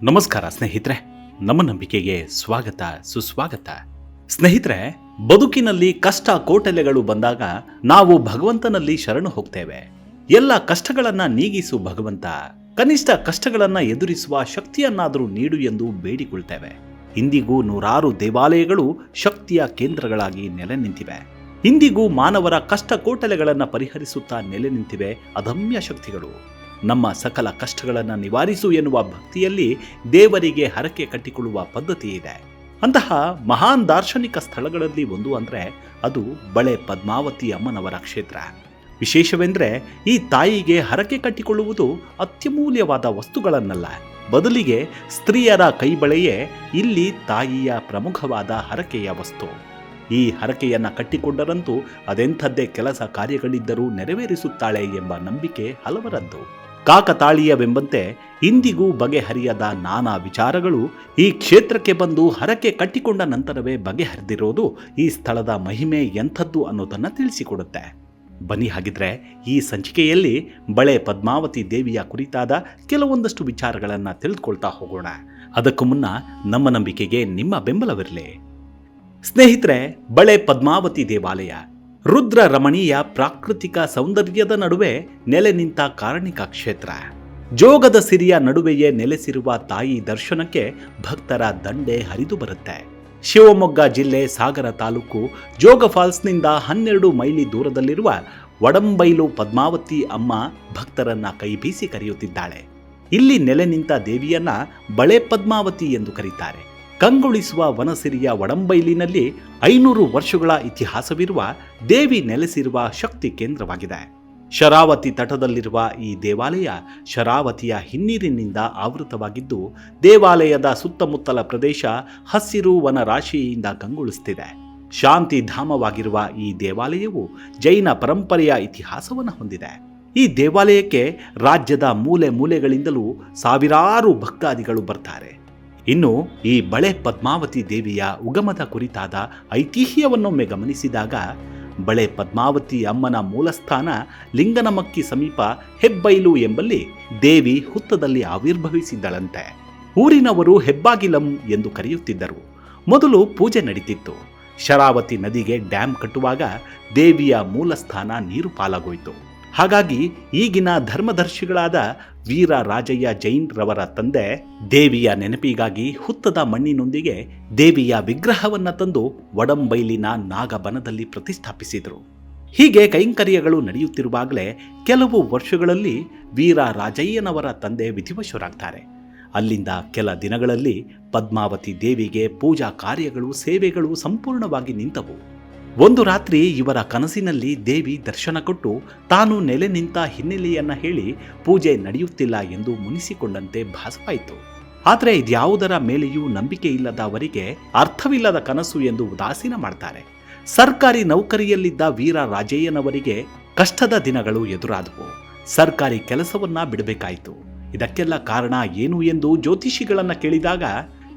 ನಮಸ್ಕಾರ ಸ್ನೇಹಿತರೆ, ನಮ್ಮ ನಂಬಿಕೆಗೆ ಸ್ವಾಗತ ಸುಸ್ವಾಗತ. ಸ್ನೇಹಿತರೆ, ಬದುಕಿನಲ್ಲಿ ಕಷ್ಟ ಕೋಟಲೆಗಳು ಬಂದಾಗ ನಾವು ಭಗವಂತನಲ್ಲಿ ಶರಣು ಹೋಗ್ತೇವೆ. ಎಲ್ಲ ಕಷ್ಟಗಳನ್ನ ನೀಗಿಸು ಭಗವಂತ, ಕನಿಷ್ಠ ಕಷ್ಟಗಳನ್ನ ಎದುರಿಸುವ ಶಕ್ತಿಯನ್ನಾದರೂ ನೀಡು ಎಂದು ಬೇಡಿಕೊಳ್ತೇವೆ. ಇಂದಿಗೂ ನೂರಾರು ದೇವಾಲಯಗಳು ಶಕ್ತಿಯ ಕೇಂದ್ರಗಳಾಗಿ ನೆಲೆ ನಿಂತಿವೆ. ಇಂದಿಗೂ ಮಾನವರ ಕಷ್ಟ ಕೋಟಲೆಗಳನ್ನು ಪರಿಹರಿಸುತ್ತಾ ನೆಲೆ ನಿಂತಿವೆ ಅದಮ್ಯ ಶಕ್ತಿಗಳು. ನಮ್ಮ ಸಕಲ ಕಷ್ಟಗಳನ್ನು ನಿವಾರಿಸು ಎನ್ನುವ ಭಕ್ತಿಯಲ್ಲಿ ದೇವರಿಗೆ ಹರಕೆ ಕಟ್ಟಿಕೊಳ್ಳುವ ಪದ್ಧತಿ ಇದೆ. ಅಂತಹ ಮಹಾನ್ ದಾರ್ಶನಿಕ ಸ್ಥಳಗಳಲ್ಲಿ ಒಂದು ಅಂದರೆ ಅದು ಬಳೆ ಪದ್ಮಾವತಿ ಅಮ್ಮನವರ ಕ್ಷೇತ್ರ. ವಿಶೇಷವೆಂದರೆ ಈ ತಾಯಿಗೆ ಹರಕೆ ಕಟ್ಟಿಕೊಳ್ಳುವುದು ಅತ್ಯಮೂಲ್ಯವಾದ ವಸ್ತುಗಳನ್ನಲ್ಲ, ಬದಲಿಗೆ ಸ್ತ್ರೀಯರ ಕೈಬಳೆಯೇ ಇಲ್ಲಿ ತಾಯಿಯ ಪ್ರಮುಖವಾದ ಹರಕೆಯ ವಸ್ತು. ಈ ಹರಕೆಯನ್ನು ಕಟ್ಟಿಕೊಂಡರಂತೂ ಅದೆಂಥದ್ದೇ ಕೆಲಸ ಕಾರ್ಯಗಳಿದ್ದರೂ ನೆರವೇರಿಸುತ್ತಾಳೆ ಎಂಬ ನಂಬಿಕೆ ಹಲವರದ್ದು. ಕಾಕತಾಳೀಯವೆಂಬಂತೆ ಇಂದಿಗೂ ಬಗೆಹರಿಯದ ನಾನಾ ವಿಚಾರಗಳು ಈ ಕ್ಷೇತ್ರಕ್ಕೆ ಬಂದು ಹರಕೆ ಕಟ್ಟಿಕೊಂಡ ನಂತರವೇ ಬಗೆಹರಿದಿರೋದು ಈ ಸ್ಥಳದ ಮಹಿಮೆ ಎಂಥದ್ದು ಅನ್ನೋದನ್ನು ತಿಳಿಸಿಕೊಡುತ್ತೆ. ಬನ್ನಿ, ಹಾಗಿದ್ರೆ ಈ ಸಂಚಿಕೆಯಲ್ಲಿ ಬಳೆ ಪದ್ಮಾವತಿ ದೇವಿಯ ಕುರಿತಾದ ಕೆಲವೊಂದಷ್ಟು ವಿಚಾರಗಳನ್ನು ತಿಳಿದುಕೊಳ್ತಾ ಹೋಗೋಣ. ಅದಕ್ಕೂ ಮುನ್ನ ನಮ್ಮ ನಂಬಿಕೆಗೆ ನಿಮ್ಮ ಬೆಂಬಲವಿರಲಿ. ಸ್ನೇಹಿತರೆ, ಬಳೆ ಪದ್ಮಾವತಿ ದೇವಾಲಯ ರುದ್ರ ರಮಣೀಯ ಪ್ರಾಕೃತಿಕ ಸೌಂದರ್ಯದ ನಡುವೆ ನೆಲೆ ನಿಂತ ಕಾರಣಿಕ ಕ್ಷೇತ್ರ. ಜೋಗದ ಸಿರಿಯ ನಡುವೆಯೇ ನೆಲೆಸಿರುವ ತಾಯಿ ದರ್ಶನಕ್ಕೆ ಭಕ್ತರ ದಂಡೆ ಹರಿದು ಬರುತ್ತೆ. ಶಿವಮೊಗ್ಗ ಜಿಲ್ಲೆ ಸಾಗರ ತಾಲೂಕು ಜೋಗ ಫಾಲ್ಸ್ನಿಂದ 12 ಮೈಲಿ ದೂರದಲ್ಲಿರುವ ವಡಂಬೈಲು ಪದ್ಮಾವತಿ ಅಮ್ಮ ಭಕ್ತರನ್ನ ಕೈಬೀಸಿ ಕರೆಯುತ್ತಿದ್ದಾಳೆ. ಇಲ್ಲಿ ನೆಲೆ ನಿಂತ ದೇವಿಯನ್ನ ಬಳೆ ಪದ್ಮಾವತಿ ಎಂದು ಕರೀತಾರೆ. ಕಂಗೊಳಿಸುವ ವನಸಿರಿಯ ವಡಂಬೈಲಿನಲ್ಲಿ 500 ವರ್ಷಗಳ ಇತಿಹಾಸವಿರುವ ದೇವಿ ನೆಲೆಸಿರುವ ಶಕ್ತಿ ಕೇಂದ್ರವಾಗಿದೆ. ಶರಾವತಿ ತಟದಲ್ಲಿರುವ ಈ ದೇವಾಲಯ ಶರಾವತಿಯ ಹಿನ್ನೀರಿನಿಂದ ಆವೃತವಾಗಿದ್ದು, ದೇವಾಲಯದ ಸುತ್ತಮುತ್ತಲ ಪ್ರದೇಶ ಹಸಿರು ವನರಾಶಿಯಿಂದ ಕಂಗೊಳಿಸುತ್ತಿದೆ. ಶಾಂತಿ ಧಾಮವಾಗಿರುವ ಈ ದೇವಾಲಯವು ಜೈನ ಪರಂಪರೆಯ ಇತಿಹಾಸವನ್ನು ಹೊಂದಿದೆ. ಈ ದೇವಾಲಯಕ್ಕೆ ರಾಜ್ಯದ ಮೂಲೆ ಮೂಲೆಗಳಿಂದಲೂ ಸಾವಿರಾರು ಭಕ್ತಾದಿಗಳು ಬರ್ತಾರೆ. ಇನ್ನು ಈ ಬಳೆ ಪದ್ಮಾವತಿ ದೇವಿಯ ಉಗಮದ ಕುರಿತಾದ ಐತಿಹ್ಯವನ್ನೊಮ್ಮೆ ಗಮನಿಸಿದಾಗ, ಬಳೆ ಪದ್ಮಾವತಿ ಅಮ್ಮನ ಮೂಲಸ್ಥಾನ ಲಿಂಗನಮಕ್ಕಿ ಸಮೀಪ ಹೆಬ್ಬೈಲು ಎಂಬಲ್ಲಿ ದೇವಿ ಹುತ್ತದಲ್ಲಿ ಆವಿರ್ಭವಿಸಿದ್ದಳಂತೆ. ಊರಿನವರು ಹೆಬ್ಬಾಗಿಲಂ ಎಂದು ಕರೆಯುತ್ತಿದ್ದರು. ಮೊದಲು ಪೂಜೆ ನಡೀತಿತ್ತು. ಶರಾವತಿ ನದಿಗೆ ಡ್ಯಾಂ ಕಟ್ಟುವಾಗ ದೇವಿಯ ಮೂಲಸ್ಥಾನ ನೀರು ಪಾಲಾಗೋಯ್ತು. ಹಾಗಾಗಿ ಈಗಿನ ಧರ್ಮದರ್ಶಿಗಳಾದ ವೀರ ರಾಜಯ್ಯ ಜೈನ್ ರವರ ತಂದೆ ದೇವಿಯ ನೆನಪಿಗಾಗಿ ಹುತ್ತದ ಮಣ್ಣಿನೊಂದಿಗೆ ದೇವಿಯ ವಿಗ್ರಹವನ್ನ ತಂದು ವಡಂಬೈಲಿನ ನಾಗಬನದಲ್ಲಿ ಪ್ರತಿಷ್ಠಾಪಿಸಿದರು. ಹೀಗೆ ಕೈಂಕರ್ಯಗಳು ನಡೆಯುತ್ತಿರುವಾಗಲೇ ಕೆಲವು ವರ್ಷಗಳಲ್ಲಿ ವೀರ ರಾಜಯ್ಯನವರ ತಂದೆ ವಿಧಿವಶರಾಗ್ತಾರೆ. ಅಲ್ಲಿಂದ ಕೆಲ ದಿನಗಳಲ್ಲಿ ಪದ್ಮಾವತಿ ದೇವಿಗೆ ಪೂಜಾ ಕಾರ್ಯಗಳು ಸೇವೆಗಳು ಸಂಪೂರ್ಣವಾಗಿ ನಿಂತವು. ಒಂದು ರಾತ್ರಿ ಇವರ ಕನಸಿನಲ್ಲಿ ದೇವಿ ದರ್ಶನ ಕೊಟ್ಟು ತಾನು ನೆಲೆ ನಿಂತ ಹಿನ್ನೆಲೆಯನ್ನ ಹೇಳಿ ಪೂಜೆ ನಡೆಯುತ್ತಿಲ್ಲ ಎಂದು ಮುನಿಸಿಕೊಂಡಂತೆ ಭಾಸವಾಯಿತು. ಆದರೆ ಇದ್ಯಾವುದರ ಮೇಲೆಯೂ ನಂಬಿಕೆ ಇಲ್ಲದ ಅವರಿಗೆ ಅರ್ಥವಿಲ್ಲದ ಕನಸು ಎಂದು ಉದಾಸೀನ ಮಾಡ್ತಾರೆ. ಸರ್ಕಾರಿ ನೌಕರಿಯಲ್ಲಿದ್ದ ವೀರ ರಾಜಯ್ಯನವರಿಗೆ ಕಷ್ಟದ ದಿನಗಳು ಎದುರಾದವು. ಸರ್ಕಾರಿ ಕೆಲಸವನ್ನ ಬಿಡಬೇಕಾಯಿತು. ಇದಕ್ಕೆಲ್ಲ ಕಾರಣ ಏನು ಎಂದು ಜ್ಯೋತಿಷಿಗಳನ್ನ ಕೇಳಿದಾಗ,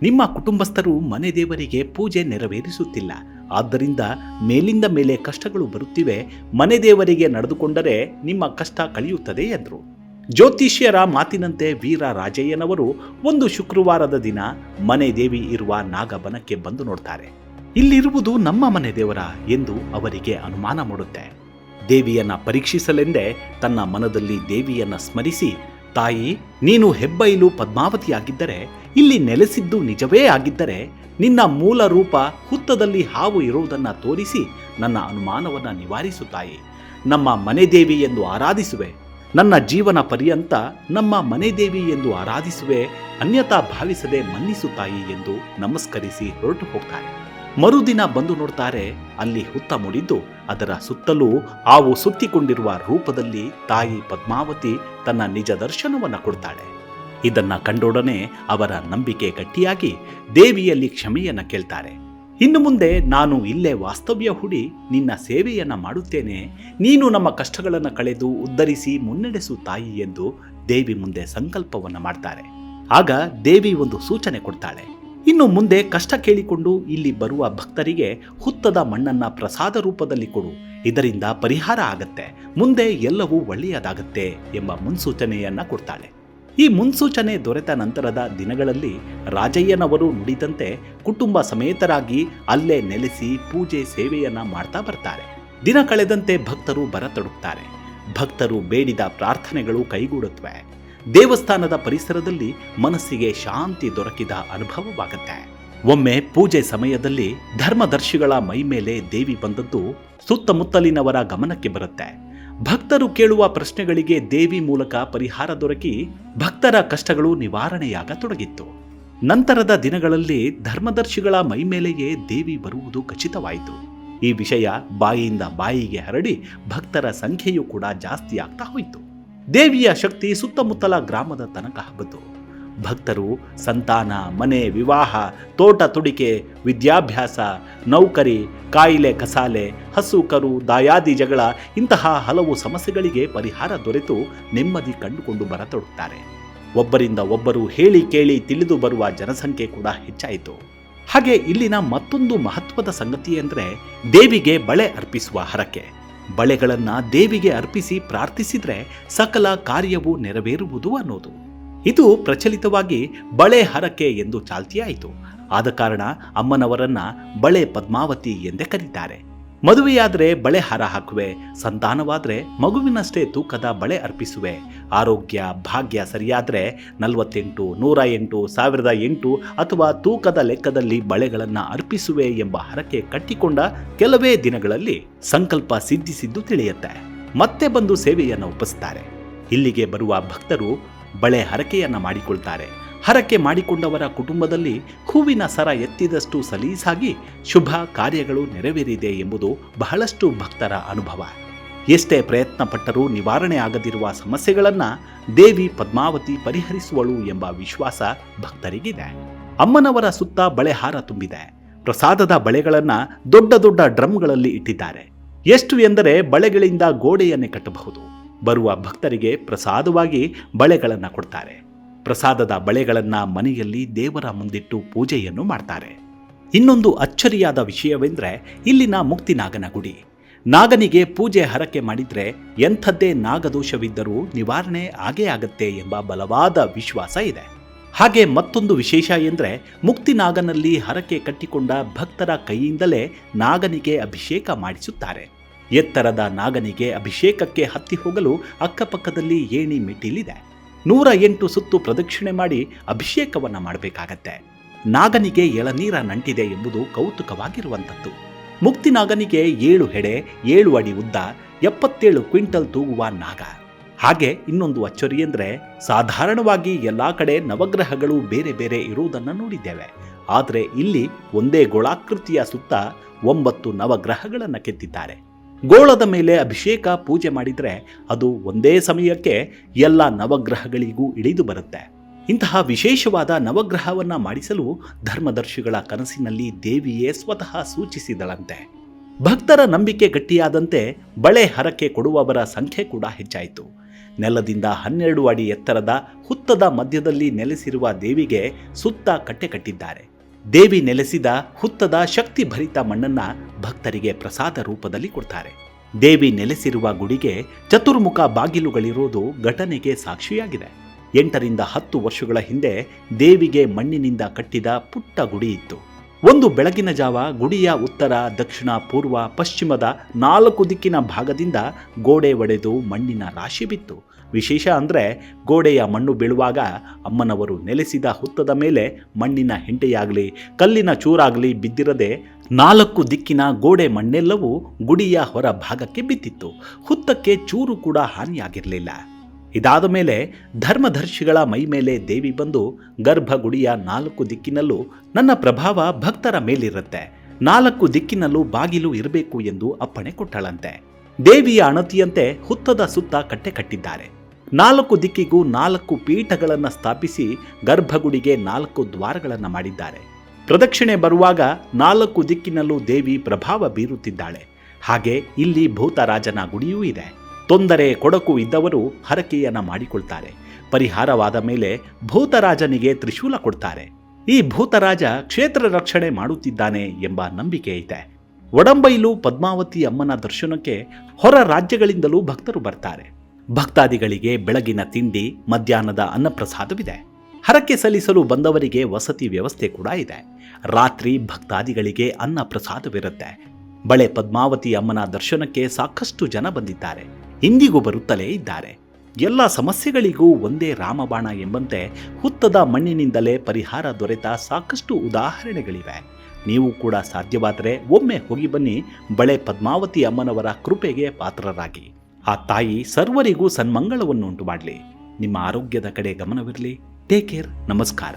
ನಿಮ್ಮ ಕುಟುಂಬಸ್ಥರು ಮನೆ ದೇವರಿಗೆ ಪೂಜೆ ನೆರವೇರಿಸುತ್ತಿಲ್ಲ, ಆದ್ದರಿಂದ ಮೇಲಿಂದ ಮೇಲೆ ಕಷ್ಟಗಳು ಬರುತ್ತಿವೆ, ಮನೆ ದೇವರಿಗೆ ನಡೆದುಕೊಂಡರೆ ನಿಮ್ಮ ಕಷ್ಟ ಕಳೆಯುತ್ತದೆ ಎಂದರು. ಜ್ಯೋತಿಷ್ಯರ ಮಾತಿನಂತೆ ವೀರ ರಾಜಯ್ಯನವರು ಒಂದು ಶುಕ್ರವಾರದ ದಿನ ಮನೆ ದೇವಿ ಇರುವ ನಾಗಬನಕ್ಕೆ ಬಂದು ನೋಡ್ತಾರೆ. ಇಲ್ಲಿರುವುದು ನಮ್ಮ ಮನೆ ದೇವರ ಎಂದು ಅವರಿಗೆ ಅನುಮಾನ ಮೂಡುತ್ತೆ. ದೇವಿಯನ್ನ ಪರೀಕ್ಷಿಸಲೆಂದೇ ತನ್ನ ಮನದಲ್ಲಿ ದೇವಿಯನ್ನ ಸ್ಮರಿಸಿ, ತಾಯಿ, ನೀನು ಹೆಬ್ಬೈಲು ಪದ್ಮಾವತಿಯಾಗಿದ್ದರೆ, ಇಲ್ಲಿ ನೆಲೆಸಿದ್ದು ನಿಜವೇ ಆಗಿದ್ದರೆ, ನಿನ್ನ ಮೂಲ ರೂಪ ಹುತ್ತದಲ್ಲಿ ಹಾವು ಇರುವುದನ್ನು ತೋರಿಸಿ ನನ್ನ ಅನುಮಾನವನ್ನು ನಿವಾರಿಸು ತಾಯಿ. ನಮ್ಮ ಮನೆ ದೇವಿ ಎಂದು ಆರಾಧಿಸುವೆ, ನನ್ನ ಜೀವನ ಪರ್ಯಂತ ನಮ್ಮ ಮನೆ ದೇವಿ ಎಂದು ಆರಾಧಿಸುವೆ, ಅನ್ಯತಾ ಭಾವಿಸದೆ ಮನ್ನಿಸು ತಾಯಿ ಎಂದು ನಮಸ್ಕರಿಸಿ ಹೊರಟು ಹೋಗ್ತಾರೆ. ಮರುದಿನ ಬಂದು ನೋಡ್ತಾರೆ, ಅಲ್ಲಿ ಹುತ್ತ ಮೂಡಿದ್ದು ಅದರ ಸುತ್ತಲೂ ಹಾವು ಸುತ್ತಿಕೊಂಡಿರುವ ರೂಪದಲ್ಲಿ ತಾಯಿ ಪದ್ಮಾವತಿ ತನ್ನ ನಿಜ ದರ್ಶನವನ್ನು ಕೊಡ್ತಾಳೆ. ಇದನ್ನ ಕಂಡೊಡನೆ ಅವರ ನಂಬಿಕೆ ಗಟ್ಟಿಯಾಗಿ ದೇವಿಯಲ್ಲಿ ಕ್ಷಮೆಯನ್ನ ಕೇಳ್ತಾರೆ. ಇನ್ನು ಮುಂದೆ ನಾನು ಇಲ್ಲೇ ವಾಸ್ತವ್ಯ ಹೂಡಿ ನಿನ್ನ ಸೇವೆಯನ್ನ ಮಾಡುತ್ತೇನೆ, ನೀನು ನಮ್ಮ ಕಷ್ಟಗಳನ್ನು ಕಳೆದು ಉದ್ಧರಿಸಿ ಮುನ್ನಡೆಸು ತಾಯಿ ಎಂದು ದೇವಿ ಮುಂದೆ ಸಂಕಲ್ಪವನ್ನ ಮಾಡ್ತಾರೆ. ಆಗ ದೇವಿ ಒಂದು ಸೂಚನೆ ಕೊಡ್ತಾಳೆ. ಇನ್ನು ಮುಂದೆ ಕಷ್ಟ ಕೇಳಿಕೊಂಡು ಇಲ್ಲಿ ಬರುವ ಭಕ್ತರಿಗೆ ಹುತ್ತದ ಮಣ್ಣನ್ನ ಪ್ರಸಾದ ರೂಪದಲ್ಲಿ ಕೊಡು, ಇದರಿಂದ ಪರಿಹಾರ ಆಗತ್ತೆ, ಮುಂದೆ ಎಲ್ಲವೂ ಒಳ್ಳೆಯದಾಗತ್ತೆ ಎಂಬ ಮುನ್ಸೂಚನೆಯನ್ನ ಕೊಡ್ತಾಳೆ. ಈ ಮುನ್ಸೂಚನೆ ದೊರೆತ ನಂತರದ ದಿನಗಳಲ್ಲಿ ರಾಜಯ್ಯನವರು ನುಡಿದಂತೆ ಕುಟುಂಬ ಸಮೇತರಾಗಿ ಅಲ್ಲೇ ನೆಲೆಸಿ ಪೂಜೆ ಸೇವೆಯನ್ನ ಮಾಡ್ತಾ ಬರ್ತಾರೆ. ದಿನ ಕಳೆದಂತೆ ಭಕ್ತರು ಬರತೊಡಗ್ತಾರೆ. ಭಕ್ತರು ಬೇಡಿದ ಪ್ರಾರ್ಥನೆಗಳು ಕೈಗೂಡುತ್ತವೆ. ದೇವಸ್ಥಾನದ ಪರಿಸರದಲ್ಲಿ ಮನಸ್ಸಿಗೆ ಶಾಂತಿ ದೊರಕಿದ ಅನುಭವವಾಗುತ್ತೆ. ಒಮ್ಮೆ ಪೂಜೆ ಸಮಯದಲ್ಲಿ ಧರ್ಮದರ್ಶಿಗಳ ಮೈಮೇಲೆ ದೇವಿ ಬಂದದ್ದು ಸುತ್ತಮುತ್ತಲಿನವರ ಗಮನಕ್ಕೆ ಬರುತ್ತೆ. ಭಕ್ತರು ಕೇಳುವ ಪ್ರಶ್ನೆಗಳಿಗೆ ದೇವಿ ಮೂಲಕ ಪರಿಹಾರ ದೊರಕಿ ಭಕ್ತರ ಕಷ್ಟಗಳು ನಿವಾರಣೆಯಾಗತೊಡಗಿತ್ತು. ನಂತರದ ದಿನಗಳಲ್ಲಿ ಧರ್ಮದರ್ಶಿಗಳ ಮೈಮೇಲೆಯೇ ದೇವಿ ಬರುವುದು ಖಚಿತವಾಯಿತು. ಈ ವಿಷಯ ಬಾಯಿಯಿಂದ ಬಾಯಿಗೆ ಹರಡಿ ಭಕ್ತರ ಸಂಖ್ಯೆಯೂ ಕೂಡ ಜಾಸ್ತಿ ಆಗ್ತಾ ಹೋಯಿತು. ದೇವಿಯ ಶಕ್ತಿ ಸುತ್ತಮುತ್ತಲ ಗ್ರಾಮದ ತನಕ ಹಬ್ಬಿತು. ಭಕ್ತರು ಸಂತಾನ, ಮನೆ, ವಿವಾಹ, ತೋಟ ತುಡಿಕೆ, ವಿದ್ಯಾಭ್ಯಾಸ, ನೌಕರಿ, ಕಾಯಿಲೆ ಕಸಾಲೆ, ಹಸು ಕರು, ದಾಯಾದಿ ಜಗಳ ಇಂತಹ ಹಲವು ಸಮಸ್ಯೆಗಳಿಗೆ ಪರಿಹಾರ ದೊರೆತು ನೆಮ್ಮದಿ ಕಂಡುಕೊಂಡು ಬರತೊಡಗುತ್ತಾರೆ. ಒಬ್ಬರಿಂದ ಒಬ್ಬರು ಹೇಳಿ ಕೇಳಿ ತಿಳಿದು ಬರುವ ಜನಸಂಖ್ಯೆ ಕೂಡ ಹೆಚ್ಚಾಯಿತು. ಹಾಗೆ ಇಲ್ಲಿನ ಮತ್ತೊಂದು ಮಹತ್ವದ ಸಂಗತಿ ಎಂದರೆ ದೇವಿಗೆ ಬಳೆ ಅರ್ಪಿಸುವ ಹರಕೆ. ಬಳೆಗಳನ್ನ ದೇವಿಗೆ ಅರ್ಪಿಸಿ ಪ್ರಾರ್ಥಿಸಿದ್ರೆ ಸಕಲ ಕಾರ್ಯವೂ ನೆರವೇರುವುದು ಅನ್ನೋದು. ಇದು ಪ್ರಚಲಿತವಾಗಿ ಬಳೆ ಹರಕೆ ಎಂದು ಚಾಲ್ತಿಯಾಯಿತು. ಆದ ಕಾರಣ ಅಮ್ಮನವರನ್ನ ಬಳೆ ಪದ್ಮಾವತಿ ಎಂದೇ ಕರೀತಾರೆ. ಮದುವೆಯಾದ್ರೆ ಬಳೆ ಹಾರ ಹಾಕುವೆ, ಸಂತಾನವಾದ್ರೆ ಮಗುವಿನಷ್ಟೇ ತೂಕದ ಬಳೆ ಅರ್ಪಿಸುವೆ, ಆರೋಗ್ಯ ಭಾಗ್ಯ ಸರಿಯಾದ್ರೆ 48, 108, 1008 ಅಥವಾ ತೂಕದ ಲೆಕ್ಕದಲ್ಲಿ ಬಳೆಗಳನ್ನು ಅರ್ಪಿಸುವೆ ಎಂಬ ಹರಕೆ ಕಟ್ಟಿಕೊಂಡ ಕೆಲವೇ ದಿನಗಳಲ್ಲಿ ಸಂಕಲ್ಪ ಸಿದ್ಧಿಸಿದ್ದು ತಿಳಿಯುತ್ತೆ. ಮತ್ತೆ ಬಂದು ಸೇವೆಯನ್ನು ಒಪ್ಪಿಸ್ತಾರೆ. ಇಲ್ಲಿಗೆ ಬರುವ ಭಕ್ತರು ಬಳೆ ಹರಕೆಯನ್ನ ಮಾಡಿಕೊಳ್ತಾರೆ. ಹರಕೆ ಮಾಡಿಕೊಂಡವರ ಕುಟುಂಬದಲ್ಲಿ ಹೂವಿನ ಸರ ಎತ್ತಿದಷ್ಟು ಸಲೀಸಾಗಿ ಶುಭ ಕಾರ್ಯಗಳು ನೆರವೇರಿದೆ ಎಂಬುದು ಬಹಳಷ್ಟು ಭಕ್ತರ ಅನುಭವ. ಎಷ್ಟೇ ಪ್ರಯತ್ನ ಪಟ್ಟರೂ ನಿವಾರಣೆ ಆಗದಿರುವ ಸಮಸ್ಯೆಗಳನ್ನ ದೇವಿ ಪದ್ಮಾವತಿ ಪರಿಹರಿಸುವಳು ಎಂಬ ವಿಶ್ವಾಸ ಭಕ್ತರಿಗಿದೆ. ಅಮ್ಮನವರ ಸುತ್ತ ಬಳೆ ಹಾರ ತುಂಬಿದೆ. ಪ್ರಸಾದದ ಬಳೆಗಳನ್ನ ದೊಡ್ಡ ದೊಡ್ಡ ಡ್ರಮ್ಗಳಲ್ಲಿ ಇಟ್ಟಿದ್ದಾರೆ. ಎಷ್ಟು ಎಂದರೆ ಬಳೆಗಳಿಂದ ಗೋಡೆಯನ್ನೇ ಕಟ್ಟಬಹುದು. ಬರುವ ಭಕ್ತರಿಗೆ ಪ್ರಸಾದವಾಗಿ ಬಳೆಗಳನ್ನು ಕೊಡ್ತಾರೆ. ಪ್ರಸಾದದ ಬಳೆಗಳನ್ನು ಮನೆಯಲ್ಲಿ ದೇವರ ಮುಂದಿಟ್ಟು ಪೂಜೆಯನ್ನು ಮಾಡ್ತಾರೆ. ಇನ್ನೊಂದು ಅಚ್ಚರಿಯಾದ ವಿಷಯವೆಂದರೆ ಇಲ್ಲಿನ ಮುಕ್ತಿನಾಗನ ಗುಡಿ. ನಾಗನಿಗೆ ಪೂಜೆ ಹರಕೆ ಮಾಡಿದ್ರೆ ಎಂಥದ್ದೇ ನಾಗದೋಷವಿದ್ದರೂ ನಿವಾರಣೆ ಆಗೇ ಆಗತ್ತೆ ಎಂಬ ಬಲವಾದ ವಿಶ್ವಾಸ ಇದೆ. ಹಾಗೆ ಮತ್ತೊಂದು ವಿಶೇಷ ಎಂದರೆ ಮುಕ್ತಿನಾಗನಲ್ಲಿ ಹರಕೆ ಕಟ್ಟಿಕೊಂಡ ಭಕ್ತರ ಕೈಯಿಂದಲೇ ನಾಗನಿಗೆ ಅಭಿಷೇಕ ಮಾಡಿಸುತ್ತಾರೆ. ಎತ್ತರದ ನಾಗನಿಗೆ ಅಭಿಷೇಕಕ್ಕೆ ಹತ್ತಿ ಹೋಗಲು ಅಕ್ಕಪಕ್ಕದಲ್ಲಿ ಏಣಿ ಮೆಟ್ಟಿಲಿದೆ. 108 ಸುತ್ತು ಪ್ರದಕ್ಷಿಣೆ ಮಾಡಿ ಅಭಿಷೇಕವನ್ನ ಮಾಡಬೇಕಾಗತ್ತೆ. ನಾಗನಿಗೆ ಎಳನೀರ ನಂಟಿದೆ ಎಂಬುದು ಕೌತುಕವಾಗಿರುವಂಥದ್ದು. ಮುಕ್ತಿನಾಗನಿಗೆ 7 ಹೆಡೆ, 7 ಅಡಿ ಉದ್ದ, 77 ಕ್ವಿಂಟಲ್ ತೂಗುವ ನಾಗ. ಹಾಗೆ ಇನ್ನೊಂದು ಅಚ್ಚರಿ ಎಂದರೆ ಸಾಧಾರಣವಾಗಿ ಎಲ್ಲಾ ಕಡೆ ನವಗ್ರಹಗಳು ಬೇರೆ ಬೇರೆ ಇರುವುದನ್ನು ನೋಡಿದ್ದೇವೆ. ಆದರೆ ಇಲ್ಲಿ ಒಂದೇ ಗೋಳಾಕೃತಿಯ ಸುತ್ತ 9 ನವಗ್ರಹಗಳನ್ನು ಕೆತ್ತಿದ್ದಾರೆ. ಗೋಳದ ಮೇಲೆ ಅಭಿಷೇಕ ಪೂಜೆ ಮಾಡಿದರೆ ಅದು ಒಂದೇ ಸಮಯಕ್ಕೆ ಎಲ್ಲ ನವಗ್ರಹಗಳಿಗೂ ಇಳಿದು ಬರುತ್ತೆ. ಇಂತಹ ವಿಶೇಷವಾದ ನವಗ್ರಹವನ್ನ ಮಾಡಿಸಲು ಧರ್ಮದರ್ಶಿಗಳ ಕನಸಿನಲ್ಲಿ ದೇವಿಯೇ ಸ್ವತಃ ಸೂಚಿಸಿದಳಂತೆ. ಭಕ್ತರ ನಂಬಿಕೆ ಗಟ್ಟಿಯಾದಂತೆ ಬಳೆ ಹರಕೆ ಕೊಡುವವರ ಸಂಖ್ಯೆ ಕೂಡ ಹೆಚ್ಚಾಯಿತು. ನೆಲದಿಂದ 12 ಅಡಿ ಎತ್ತರದ ಹುತ್ತದ ಮಧ್ಯದಲ್ಲಿ ನೆಲೆಸಿರುವ ದೇವಿಗೆ ಸುತ್ತ ಕಟ್ಟೆ ಕಟ್ಟಿದ್ದಾರೆ. ದೇವಿ ನೆಲೆಸಿದ ಹುತ್ತದ ಶಕ್ತಿ ಭರಿತ ಮಣ್ಣನ್ನ ಭಕ್ತರಿಗೆ ಪ್ರಸಾದ ರೂಪದಲ್ಲಿ ಕೊಡ್ತಾರೆ. ದೇವಿ ನೆಲೆಸಿರುವ ಗುಡಿಗೆ ಚತುರ್ಮುಖ ಬಾಗಿಲುಗಳಿರೋದು ಘಟನೆಗೆ ಸಾಕ್ಷಿಯಾಗಿದೆ. 8 ರಿಂದ 10 ವರ್ಷಗಳ ಹಿಂದೆ ದೇವಿಗೆ ಮಣ್ಣಿನಿಂದ ಕಟ್ಟಿದ ಪುಟ್ಟ ಗುಡಿ ಇತ್ತು. ಒಂದು ಬೆಳಗಿನ ಜಾವ ಗುಡಿಯ ಉತ್ತರ, ದಕ್ಷಿಣ, ಪೂರ್ವ, ಪಶ್ಚಿಮದ 4 ದಿಕ್ಕಿನ ಭಾಗದಿಂದ ಗೋಡೆ ಒಡೆದು ಮಣ್ಣಿನ ರಾಶಿ ಬಿತ್ತು. ವಿಶೇಷ ಅಂದರೆ ಗೋಡೆಯ ಮಣ್ಣು ಬೀಳುವಾಗ ಅಮ್ಮನವರು ನೆಲೆಸಿದ ಹುತ್ತದ ಮೇಲೆ ಮಣ್ಣಿನ ಹೆಂಟೆಯಾಗಲಿ ಕಲ್ಲಿನ ಚೂರಾಗಲಿ ಬಿದ್ದಿರದೆ 4 ದಿಕ್ಕಿನ ಗೋಡೆ ಮಣ್ಣೆಲ್ಲವೂ ಗುಡಿಯ ಹೊರ ಭಾಗಕ್ಕೆ ಬಿದ್ದಿತ್ತು. ಹುತ್ತಕ್ಕೆ ಚೂರು ಕೂಡ ಹಾನಿಯಾಗಿರಲಿಲ್ಲ. ಇದಾದ ಮೇಲೆ ಧರ್ಮದರ್ಶಿಗಳ ಮೈಮೇಲೆ ದೇವಿ ಬಂದು ಗರ್ಭಗುಡಿಯ 4 ದಿಕ್ಕಿನಲ್ಲೂ ನನ್ನ ಪ್ರಭಾವ ಭಕ್ತರ ಮೇಲಿರುತ್ತೆ, 4 ದಿಕ್ಕಿನಲ್ಲೂ ಬಾಗಿಲು ಇರಬೇಕು ಎಂದು ಅಪ್ಪಣೆ ಕೊಟ್ಟಳಂತೆ. ದೇವಿಯ ಅಣತಿಯಂತೆ ಹುತ್ತದ ಸುತ್ತ ಕಟ್ಟೆ ಕಟ್ಟಿದ್ದಾರೆ. 4 ದಿಕ್ಕಿಗೂ 4 ಪೀಠಗಳನ್ನು ಸ್ಥಾಪಿಸಿ ಗರ್ಭಗುಡಿಗೆ 4 ದ್ವಾರಗಳನ್ನು ಮಾಡಿದ್ದಾರೆ. ಪ್ರದಕ್ಷಿಣೆ ಬರುವಾಗ 4 ದಿಕ್ಕಿನಲ್ಲೂ ದೇವಿ ಪ್ರಭಾವ ಬೀರುತ್ತಿದ್ದಾಳೆ. ಹಾಗೆ ಇಲ್ಲಿ ಭೂತರಾಜನ ಗುಡಿಯೂ ಇದೆ. ತೊಂದರೆ ಕೊಡಕು ಇದ್ದವರು ಹರಕೆಯನ್ನ ಮಾಡಿಕೊಳ್ತಾರೆ. ಪರಿಹಾರವಾದ ಮೇಲೆ ಭೂತರಾಜನಿಗೆ ತ್ರಿಶೂಲ ಕೊಡ್ತಾರೆ. ಈ ಭೂತರಾಜ ಕ್ಷೇತ್ರ ರಕ್ಷಣೆ ಮಾಡುತ್ತಿದ್ದಾನೆ ಎಂಬ ನಂಬಿಕೆ ಇದೆ. ಒಡಂಬೈಲು ಪದ್ಮಾವತಿ ಅಮ್ಮನ ದರ್ಶನಕ್ಕೆ ಹೊರ ರಾಜ್ಯಗಳಿಂದಲೂ ಭಕ್ತರು ಬರ್ತಾರೆ. ಭಕ್ತಾದಿಗಳಿಗೆ ಬೆಳಗಿನ ತಿಂಡಿ, ಮಧ್ಯಾಹ್ನದ ಅನ್ನಪ್ರಸಾದವಿದೆ. ಹರಕೆ ಸಲ್ಲಿಸಲು ಬಂದವರಿಗೆ ವಸತಿ ವ್ಯವಸ್ಥೆ ಕೂಡ ಇದೆ. ರಾತ್ರಿ ಭಕ್ತಾದಿಗಳಿಗೆ ಅನ್ನ ಪ್ರಸಾದವಿರುತ್ತೆ. ಬಳೆ ಪದ್ಮಾವತಿ ಅಮ್ಮನ ದರ್ಶನಕ್ಕೆ ಸಾಕಷ್ಟು ಜನ ಬಂದಿದ್ದಾರೆ, ಇಂದಿಗೂ ಬರುತ್ತಲೇ ಇದ್ದಾರೆ. ಎಲ್ಲ ಸಮಸ್ಯೆಗಳಿಗೂ ಒಂದೇ ರಾಮಬಾಣ ಎಂಬಂತೆ ಹುತ್ತದ ಮಣ್ಣಿನಿಂದಲೇ ಪರಿಹಾರ ದೊರೆತ ಸಾಕಷ್ಟು ಉದಾಹರಣೆಗಳಿವೆ. ನೀವು ಕೂಡ ಸಾಧ್ಯವಾದರೆ ಒಮ್ಮೆ ಹೋಗಿ ಬನ್ನಿ. ಬಳೆ ಪದ್ಮಾವತಿ ಅಮ್ಮನವರ ಕೃಪೆಗೆ ಪಾತ್ರರಾಗಿ. ಆ ತಾಯಿ ಸರ್ವರಿಗೂ ಸನ್ಮಂಗಳವನ್ನುಂಟು ಮಾಡಲಿ. ನಿಮ್ಮ ಆರೋಗ್ಯದ ಕಡೆ ಗಮನವಿರಲಿ. Take care. ನಮಸ್ಕಾರ.